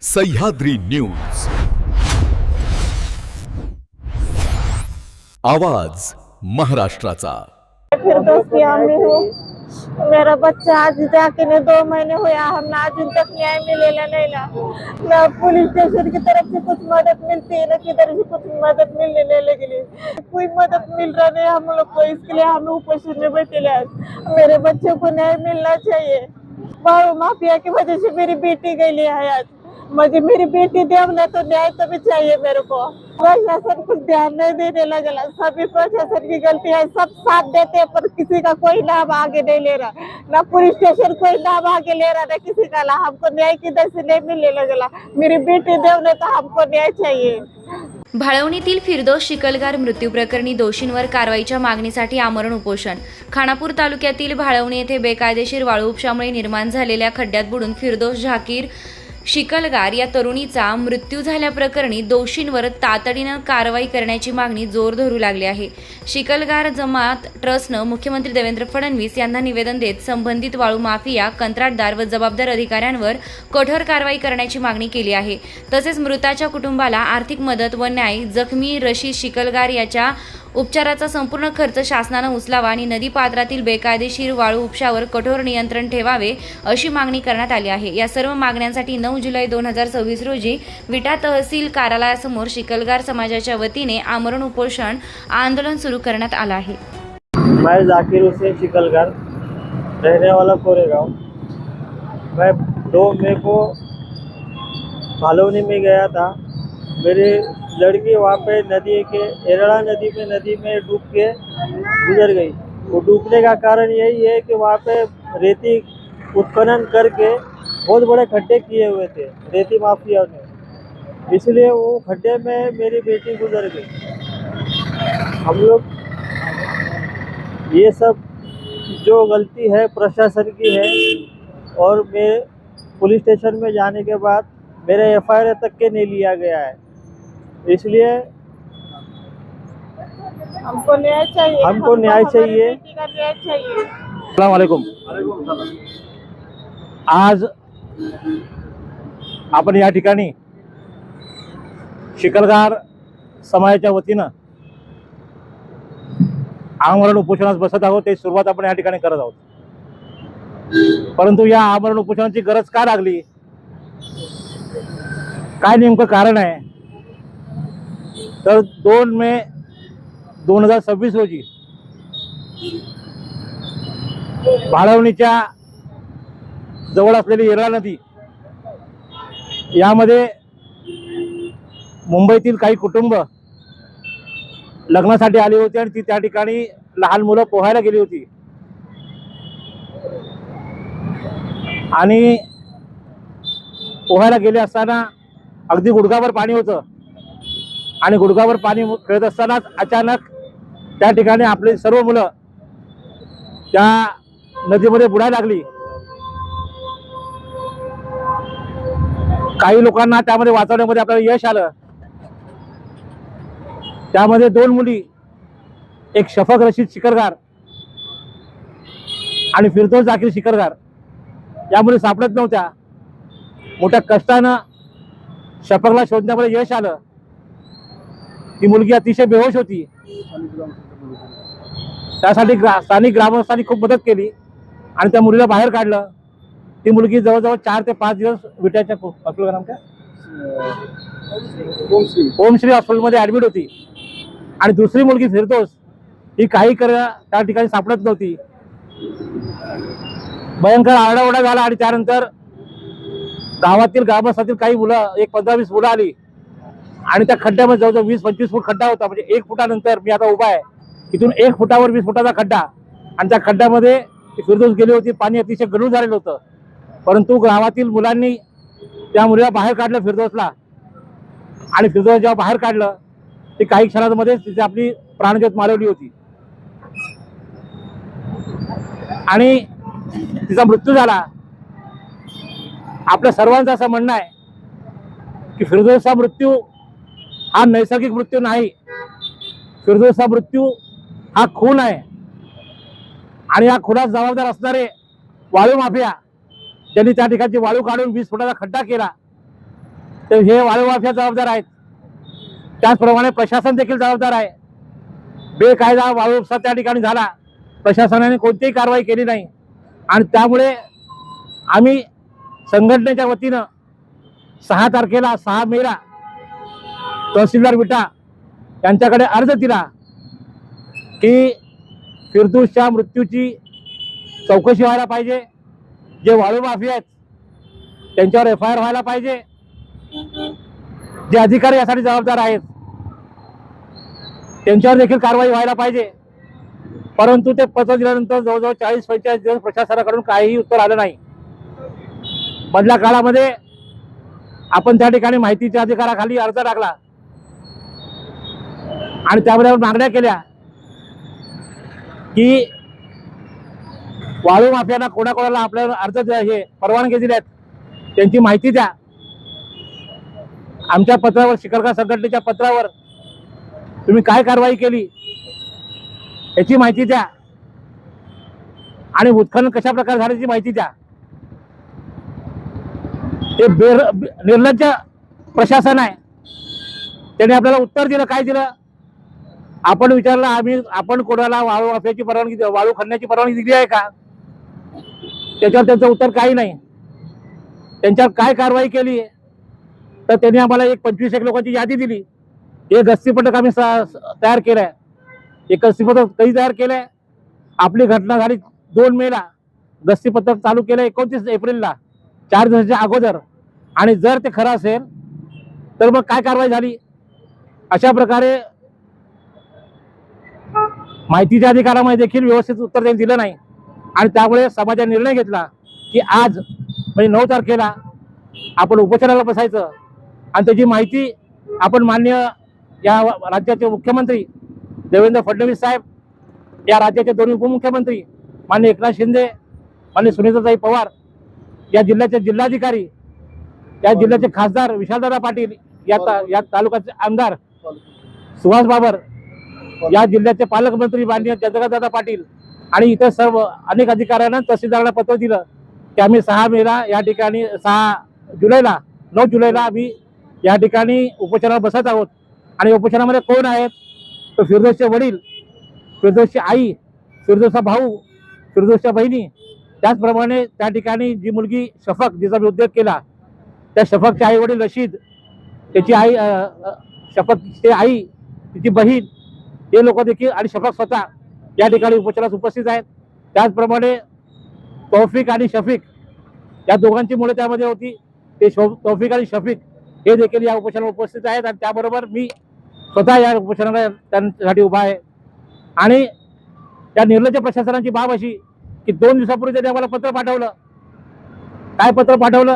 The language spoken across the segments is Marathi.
सह्याद्री न्यूज आवाज महाराष्ट्राचा। फिरदौस की अम्मी हूँ। मेरा बच्चा आज जाके ने 2 महीने हुए, हमने आज तक न्याय मिलेला नहीं ना पुलिस स्टेशन की तरफ से कुछ मदद मिलती है, ना किधर से कुछ मदद मिलने लेने के लिए कोई मदद मिल रहा नहीं हम लोग को। इसके लिए हम उपस्थित में बैठे हैं। मेरे बच्चे को न्याय मिलना चाहिए। बाबू माफिया की वजह से मेरी बेटी गई है आज। मुझे मेरी बेटी देवना तो न्याय तो भी चाहिए मेरे को। प्रशासन कुछ ध्यान नहीं देने लगा। सभी प्रशासन की गलती है। सब साथ देते हैं पर किसी का कोई नाम आगे नहीं ले रहा। ना पुलिस स्टेशन कोई नाम आगे ले रहा, ना किसी का। हमको न्याय किधर से नहीं मिलने लगा। मेरी बेटी देवना तो हमको न्याय चाहिए। भाळवणीतील फिरदौस शिकलगार मृत्यू प्रकरणी दोषींवर कारवाईच्या मागणीसाठी आमरण उपोषण। खानापूर तालुक्यातील भाळवणी येथे बेकायदेशीर वाळू उपशामुळे निर्माण झालेल्या खड्ड्यात बुडून फिरदौस झाकीर शिकलगार या तरुणीचा मृत्यू झाल्याप्रकरणी दोषींवर तातडीनं कारवाई करण्याची मागणी जोर धरू लागली आहे। शिकलगार जमात ट्रस्टनं मुख्यमंत्री देवेंद्र फडणवीस यांना निवेदन देत संबंधित वाळू माफिया, कंत्राटदार व जबाबदार अधिकाऱ्यांवर कठोर कारवाई करण्याची मागणी केली आहे। तसेच मृताच्या कुटुंबाला आर्थिक मदत व न्याय, जखमी रशीद शिकलगार याच्या उपचाराचा संपूर्ण खर्च शासनानं उचलावा आणि नदीपात्रातील बेकायदेशीर वाळू उपशावर कठोर नियंत्रण ठेवावे अशी मागणी करण्यात आली आहे। या सर्व मागण्यांसाठी 9 जुलै 2026 रोजी विटा तहसील कार्यालयासमोर शिकलगार समाजाच्या वतीने आमरण उपोषण आंदोलन सुरू करण्यात आलं आहे। मैं जाकिर हुसैन शिकलगार, रहने वाला कोरेगांव। मैं 2 मई को भालवनी में गया था। मेरी लड़की वहाँ पे नदी के एरड़ा नदी में डूब के गुजर गई। वो डूबने का कारण यही है कि वहाँ पे रेती उत्खनन करके बहुत बड़े खड्डे किए हुए थे रेती माफिया ने, इसलिए वो खड्डे में मेरी बेटी गुजर गई। हम लोग ये सब जो गलती है प्रशासन की है, और मैं पुलिस स्टेशन में जाने के बाद मेरे FIR तक के नहीं लिया गया है, इसलिए हमको न्याय चाहिए। हमको न्याय चाहिए। बेटी का न्याय चाहिए। अस्सलाम वालेकुम। आज आपण या ठिकाणी शिकलगार समाजाच्या वतीनं आमरण उपोषणास बसत आहोत। ते सुरुवात आपण या ठिकाणी करत आहोत, परंतु या आमरण उपोषणाची गरज का लागली, काय नेमकं कारण आहे, तर 2 मे 2026 रोजी भाळवणीच्या जवळ असलेली एरळा नदी यामध्ये मुंबईतील काही कुटुंब लग्नासाठी आली होती आणि ती त्या ठिकाणी लहान मुलं पोहायला गेली होती आणि पोहायला गेले असताना अगदी गुडघाभर पाणी होतं आणि गुडघाभर पाणी खेळत असतानाच अचानक त्या ठिकाणी आपली सर्व मुलं त्या नदीमध्ये बुडायला लागली। काही लोकांना त्यामध्ये वाचवण्यामध्ये आपल्याला यश आलं। त्यामध्ये 2 मुली, एक शफक रशीद शिकलगार आणि फिरदौस झाकीर शिकलगार, या मुली सापडत नव्हत्या। मोठ्या कष्टानं शफकला शोधण्यामध्ये यश आलं। ती मुलगी अतिशय बेहोश होती। त्यासाठी स्थानिक ग्रामस्थांनी खूप मदत केली आणि त्या मुलीला बाहेर काढलं। ती मुलगी जवळजवळ 4 ते 5 दिवस विट्याच्या हॉस्पिटलचं नाम काय, ओमश्री हॉस्पिटलमध्ये ॲडमिट होती। आणि दुसरी मुलगी फिरदौस ही काही त्या ठिकाणी सापडत नव्हती। भयंकर आरडाओरडा झाला आणि त्यानंतर गावातील ग्रामस्थातील काही मुलं, एक 15-20 मुलं आली आणि त्या खड्ड्यामध्ये जवळजवळ 20-25 फूट खड्डा होता। म्हणजे 1 फुटानंतर मी आता उभा आहे, इथून 1 फुटावर 20 फुटाचा खड्डा, आणि त्या खड्ड्यामध्ये फिरदौस गेली होती। पाणी अतिशय गढूळ झालेलं होतं, परंतु गावातील मुलांनी त्या मुलीला बाहेर काढलं, फिरदौसला। आणि फिरदौस जेव्हा बाहेर काढलं, ती काही क्षणांमध्ये तिथे आपली प्राणज्योत मालवली होती आणि तिचा मृत्यू झाला। आपल्या सर्वांचं असं म्हणणं आहे की फिरदौसचा मृत्यू हा नैसर्गिक मृत्यू नाही, फिरदौसचा मृत्यू हा खून आहे। आणि या खुनास जबाबदार असणारे वाळू माफिया, त्यांनी त्या ठिकाणची वाळू काढून 20 फुटाचा खड्डा केला तर हे वाळू माफिया जबाबदार आहेत. त्याचप्रमाणे प्रशासन देखील जबाबदार आहे. बेकायदा वाळू उपसा त्या ठिकाणी झाला, प्रशासनाने कोणतीही कारवाई केली नाही. आणि त्यामुळे आम्ही संघटनेच्या वतीनं 6 मेला तहसीलदार विटा यांच्याकडे अर्ज दिला की फिरदौसच्या मृत्यूची चौकशी व्हायला पाहिजे. जे वाळू माफिया आहेत त्यांच्यावर FIR व्हायला पाहिजे. जे अधिकारी यासाठी जबाबदार आहेत त्यांच्यावर देखील कारवाई व्हायला पाहिजे. परंतु ते पत्र दिल्यानंतर जवळजवळ 40-45 दिवस प्रशासनाकडून काहीही उत्तर आलं नाही. मधल्या काळामध्ये आपण त्या ठिकाणी माहितीच्या अधिकाराखाली अर्ज टाकला आणि त्यामध्ये मागण्या केल्या की वाळू माफियांना कोणाकोणाला आपल्याला अर्ज हे परवानगी दिल्यात त्यांची माहिती द्या. आमच्या पत्रावर, शिकलगार संघटनेच्या पत्रावर तुम्ही काय कारवाई केली याची माहिती द्या आणि उत्खनन कशा प्रकारे झाल्याची माहिती द्या. ते निर्लज्ज प्रशासन आहे. त्याने आपल्याला उत्तर दिलं, काय दिलं? आपण विचारलं आपण कोणाला वाळू माफियाची परवानगी, वाळू खणण्याची परवानगी दिली आहे का? त्याच्यावर त्यांचं उत्तर काही नाही. त्यांच्यावर काय कारवाई केली तर त्यांनी आम्हाला 25 लोकांची यादी दिली. एक गस्तीपथक आम्ही तयार केलंय. एक गस्तीपथक कधी तयार केलंय? आपली घटना झाली 2 मेला, गस्तीपथक चालू केलं 29 एप्रिलला, 4 दिवसाच्या अगोदर. आणि जर ते खरं असेल तर मग काय कारवाई झाली? अशा प्रकारे माहितीच्या अधिकारामध्ये देखील व्यवस्थित उत्तर त्यांनी दिलं नाही. आणि त्यामुळे समाजाने निर्णय घेतला की आज म्हणजे 9 तारखेला आपण उपोषणाला बसायचं आणि त्याची माहिती आपण मान्य या राज्याचे मुख्यमंत्री देवेंद्र फडणवीस साहेब, या राज्याचे 2 उपमुख्यमंत्री मान्य एकनाथ शिंदे, मान्य सुनीताताई पवार, या जिल्ह्याचे जिल्हाधिकारी, या जिल्ह्याचे खासदार विशालदादा पाटील, या तालुक्याचे आमदार सुहास बाबर, या जिल्ह्याचे पालकमंत्री माननीय चंद्रकांतदादा पाटील आणि इतर सर्व अनेक अधिकाऱ्यांना तहसीलदारांना पत्र दिलं की आम्ही 6 मेला या ठिकाणी 9 जुलैला आम्ही या ठिकाणी उपोषणाला बसत आहोत. आणि उपोषणामध्ये कोण आहेत? तर फिरदौसचे वडील, फिरदौसची आई, फिरदौसचा भाऊ, फिरदौसच्या बहिणी, त्याचप्रमाणे त्या ठिकाणी जी मुलगी शफक, जिचा मी उद्योग केला, त्या शफकचे आई वडील रशीद, त्याची आई शफकची आई, तिची बहीण, हे लोक देखील आणि शफक स्वतः या ठिकाणी उपोषणास उपस्थित आहेत. त्याचप्रमाणे तौफिक आणि शफीक या दोघांची मुले त्यामध्ये होती. ते तौफिक आणि शफीक हे देखील या उपोषणाला उपस्थित आहेत. आणि त्याबरोबर मी स्वतः या उपोषणाला त्यांच्यासाठी उभा आहे. आणि त्या निर्लज्ज प्रशासनाची बाब अशी की 2 दिवसापूर्वी त्यांनी आम्हाला पत्र पाठवलं. काय पत्र पाठवलं?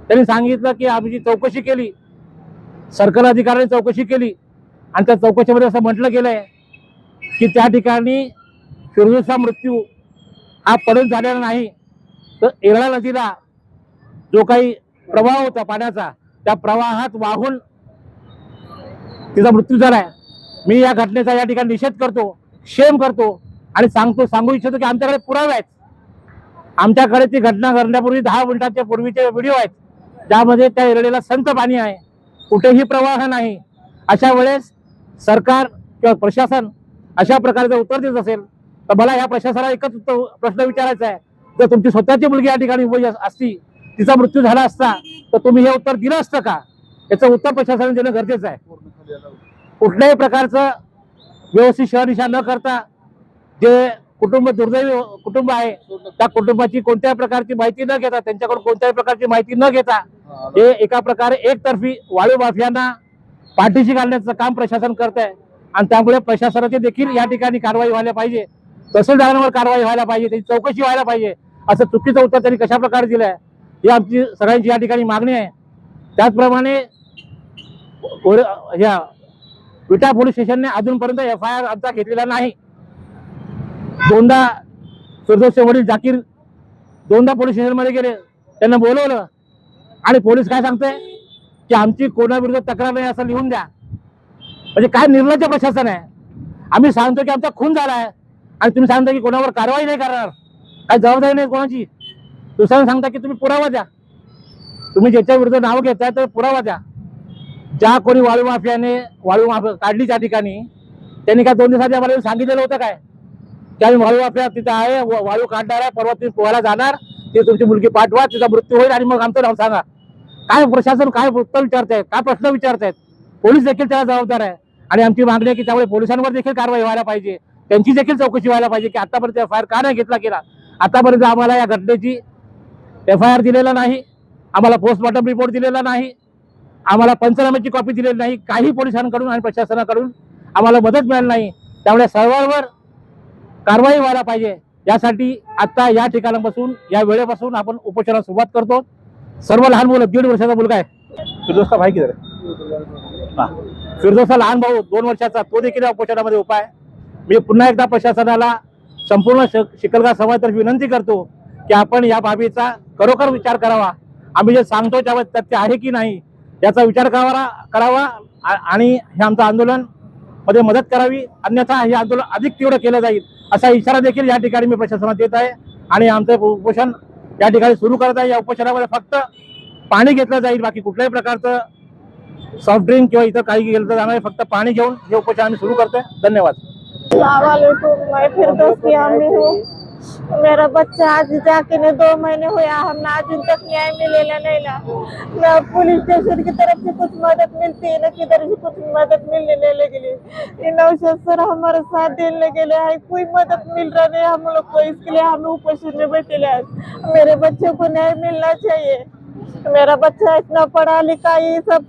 त्यांनी सांगितलं की आम्ही चौकशी केली, सर्कल अधिकाऱ्यांनी चौकशी केली आणि त्या चौकशीमध्ये असं म्हटलं गेलंय की त्या ठिकाणी फिरदौसचा मृत्यू हा पडून झालेला नाही, तर येरळा नदीला जो काही प्रवाह होता पाण्याचा, त्या प्रवाहात वाहून तिचा मृत्यू झालाय. मी या घटनेचा या ठिकाणी निषेध करतो, शेम करतो आणि सांगू इच्छितो की आमच्याकडे पुरावे आहेत. आमच्याकडे ती घटना घडण्यापूर्वी 10 मिनिटाच्या पूर्वीचे व्हिडिओ आहेत, ज्यामध्ये त्या येरळेला संत पाणी आहे, कुठेही प्रवाह नाही. अशा वेळेस सरकार किंवा प्रशासन अशा प्रकारचं उत्तर देत असेल तर मला या प्रशासनाला एकच प्रश्न विचारायचा आहे, जर तुमची स्वतःची मुलगी या ठिकाणी उभी असती, तिचा मृत्यू झाला असता, तर तुम्ही हे उत्तर दिलं असतं का? याचं उत्तर प्रशासनाने देणं गरजेचं आहे. कुठल्याही प्रकारचं व्यवस्थित शहनिशा न करता जे दुर्दैवी कुटुंब आहे त्या कुटुंबाची कोणत्याही प्रकारची माहिती न घेता, त्यांच्याकडून कोणत्याही प्रकारची माहिती न घेता हे एका प्रकारे एकतर्फी वाळू माफियांना पाठीशी घालण्याचं काम प्रशासन करत आहे. आणि त्यामुळे प्रशासनाची देखील या ठिकाणी कारवाई व्हायला पाहिजे, तहसीलदारांवर कारवाई व्हायला पाहिजे, त्याची चौकशी व्हायला पाहिजे. असं चुकीचं उत्तर त्यांनी कशा प्रकारे दिलं आहे ही आमची सगळ्यांची या ठिकाणी मागणी आहे. त्याचप्रमाणे या विटा पोलीस स्टेशनने अजूनपर्यंत FIR आमचा घेतलेला नाही. 2दा फिरदौसचे वडील जाकीर 2दा पोलीस स्टेशनमध्ये गेले, त्यांना बोलवलं आणि पोलीस काय सांगते की आमची कोणाविरुद्ध तक्रार नाही असं लिहून द्या. म्हणजे काय निर्लज्ज प्रशासन आहे. आम्ही सांगतो की आमचा खून झाला आहे आणि तुम्ही सांगता की कोणावर कारवाई नाही करणार, काय जबाबदारी नाही कोणाची. दुसऱ्यांना सांगता की तुम्ही पुरावा द्या. तुम्ही ज्याच्या विरुद्ध नाव घेताय तर पुरावा द्या. ज्या कोणी वाळू माफियाने काढली त्या ठिकाणी त्यांनी काय 2 दिवसांनी आम्हाला सांगितलेलं होतं काय की वाळू माफिया तिथं आहे, वाळू काढणार आहे, परवा ती पोहायला जाणार, ती तुमची मुलगी पाठवा, तिचा मृत्यू होईल आणि मग आमचं नाव सांगा. काय प्रशासन काय उत्तर विचारतायत, काय प्रश्न विचारतायत. पोलीस देखील त्याला जबाबदार आहे आणि आमची मागणी आहे की त्यामुळे पोलिसांवर देखील कारवाई व्हायला पाहिजे, त्यांची देखील चौकशी व्हायला पाहिजे की आतापर्यंत FIR का नाही घेतला गेला. आतापर्यंत आम्हाला या घटनेची FIR दिलेला नाही, आम्हाला पोस्टमॉर्टम रिपोर्ट दिलेला नाही, आम्हाला पंचनाम्याची कॉपी दिलेली नाही, काही पोलिसांकडून आणि प्रशासनाकडून आम्हाला मदत मिळाली नाही. त्यामुळे सर्वांवर कारवाई व्हायला पाहिजे. यासाठी आता या ठिकाणापासून या वेळेपासून आपण उपोषणाला सुरुवात करतो. सर्व लहान मुलं, 1.5 वर्षाचा मुलगा आहे फिरदोसचा भाई किती फिरदोसचा लहान भाऊ 2 वर्षाचा, तो देखील या उपोषणामध्ये उभा आहे. मी पुन्हा एकदा प्रशासनाला संपूर्ण शिकलगार समाजातर्फे विनंती करतो की आपण या बाबीचा खरोखर विचार करावा. आम्ही जे सांगतो त्यावर तथ्य आहे की नाही याचा विचार करावा आणि हे आमचं आंदोलन मध्ये मदत करावी, अन्यथा हे आंदोलन अधिक तीव्र केलं जाईल असा इशारा देखील या ठिकाणी मी प्रशासनात देत आहे. आणि आमचं उपोषण या ठिकाणी सुरू करत आहे. या उपोषणामध्ये फक्त पाणी घेतलं जाईल, बाकी कुठल्याही प्रकारचं सॉफ्ट ड्रिंक किंवा इतर काही घेतलं जाणार नाही. फक्त पाणी घेऊन हे उपोषण आम्ही सुरू करतोय. धन्यवाद. मैं फिरदौस की अम्मी हूँ। मेरा बच्चा आज जाके ने 2 महीने हुआ, हमने आज तक न्याय मिलेला नहीं ला। ना पुलिस स्टेशन की तरफ से कुछ मदद मिलती है, ना किधर से कुछ मदद मिलने नहीं लगी। नौशाद सर हमारा साथ देने लगे है, कोई मदद मिल रहा नहीं हम लोग को, इसके लिए हम उपोषण में बैठे हैं। मेरे बच्चे को न्याय मिलना चाहिए। मेरा बच्चा इतना पढ़ा लिखा, ये सब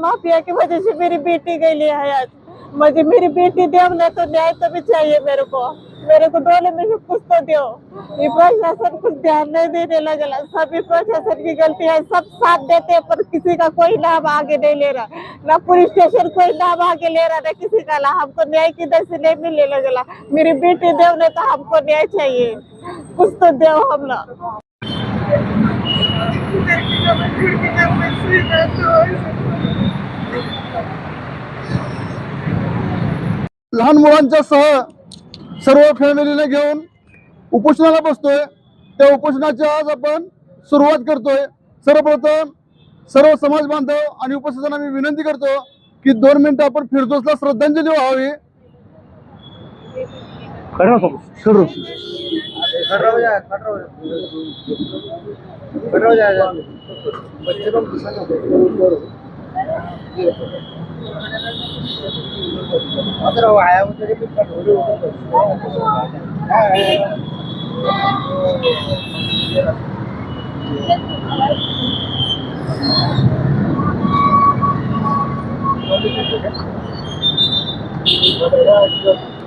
माफिया की वजह से मेरी बेटी गई है आज। मुझे मेरी बेटी दो ना, तो न्याय तो भी चाहिए मेरे को दोनों में से कुछ तो दो। ये प्रशासन कुछ ध्यान नहीं देने लगा, सभी प्रशासन की गलती है। सब साथ देते हैं पर किसी का कोई नाम आगे नहीं ले रहा, ना पुलिस स्टेशन कोई नाम आगे ले रहा, ना किसी का ला। हमको न्याय किधर से नहीं मिलने लगा। मेरी बेटी दो ना, तो हमको न्याय चाहिए, कुछ तो दो हम लोग। लहान मुलांच्या सह सर्व फॅमिलीने घेऊन उपोषणाला बसतोय. त्या उपोषणाची आज आपण सुरुवात करतोय. सर्वप्रथम सर्व समाज बांधव आणि उपस्थितांना मी विनंती करतो की 2 मिनिटं आपण फिरदौसला श्रद्धांजली व्हावी. Gracias.